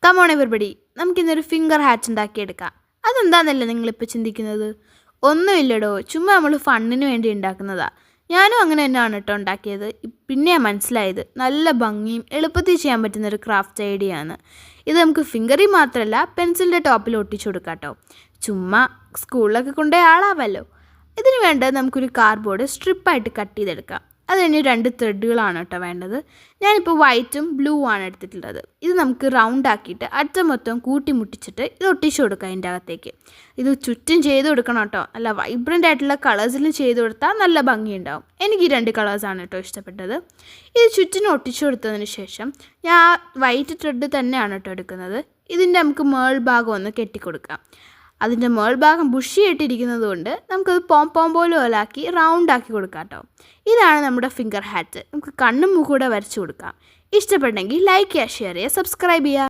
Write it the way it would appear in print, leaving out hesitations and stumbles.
Come on everybody, നമുക്കിന്നൊരു finger hat ഉണ്ടാക്കിയെടുക്കാം. അതെന്താണെന്നല്ലേ നിങ്ങളിപ്പോൾ ചിന്തിക്കുന്നത്? ഒന്നുമില്ലടോ, ചുമ്മാ നമ്മൾ ഫണ്ണിന് വേണ്ടി ഉണ്ടാക്കുന്നതാ. ഞാനും അങ്ങനെ തന്നെയാണ് കേട്ടോ ഉണ്ടാക്കിയത്. പിന്നെയാണ് മനസ്സിലായത് നല്ല ഭംഗിയും എളുപ്പത്തിൽ ചെയ്യാൻ പറ്റുന്നൊരു ക്രാഫ്റ്റ് ഐഡിയ ആണ് ഇത്. നമുക്ക് ഫിംഗറിൽ മാത്രമല്ല പെൻസിലിൻ്റെ ടോപ്പിൽ ഒട്ടിച്ചു കൊടുക്കാം കേട്ടോ. ചുമ്മാ സ്കൂളിലൊക്കെ കൊണ്ടുപോയി ആളാവല്ലോ. ഇതിന് വേണ്ടത് നമുക്കൊരു കാർഡ്ബോർഡ് സ്ട്രിപ്പായിട്ട് കട്ട് ചെയ്തെടുക്കാം. അത് കഴിഞ്ഞ് 2 ത്രെഡുകളാണ് കേട്ടോ വേണ്ടത്. ഞാനിപ്പോൾ വൈറ്റും ബ്ലൂ ആണ് എടുത്തിട്ടുള്ളത്. ഇത് നമുക്ക് റൗണ്ട് ആക്കിയിട്ട് അറ്റം മൊത്തം കൂട്ടി മുട്ടിച്ചിട്ട് ഇത് ഒട്ടിച്ചു കൊടുക്കാം അതിൻ്റെ അകത്തേക്ക്. ഇത് ചുറ്റും ചെയ്ത് കൊടുക്കണം കേട്ടോ. നല്ല വൈബ്രൻ്റ് ആയിട്ടുള്ള കളേഴ്സിൽ ചെയ്ത് കൊടുത്താൽ നല്ല ഭംഗിയുണ്ടാവും. എനിക്ക് 2 കളേഴ്സാണ് കേട്ടോ ഇഷ്ടപ്പെട്ടത്. ഇത് ചുറ്റിനും ഒട്ടിച്ചു കൊടുത്തതിന് ശേഷം ഞാൻ വൈറ്റ് ത്രെഡ് തന്നെയാണ് കേട്ടോ എടുക്കുന്നത്. ഇതിൻ്റെ നമുക്ക് മേൾ ഭാഗം ഒന്ന് കെട്ടിക്കൊടുക്കാം. അതിൻ്റെ മേൾഭാഗം ബുഷിയായിട്ടിരിക്കുന്നത് കൊണ്ട് നമുക്കത് പോം പോലെ ആക്കി റൗണ്ടാക്കി കൊടുക്കാം കേട്ടോ. ഇതാണ് നമ്മുടെ ഫിംഗർ ഹാറ്റ്. നമുക്ക് കണ്ണും മൂക്കൂടെ വരച്ചു കൊടുക്കാം. ഇഷ്ടപ്പെട്ടെങ്കിൽ ലൈക്ക് ചെയ്യുക, ഷെയർ ചെയ്യുക, സബ്സ്ക്രൈബ് ചെയ്യുക.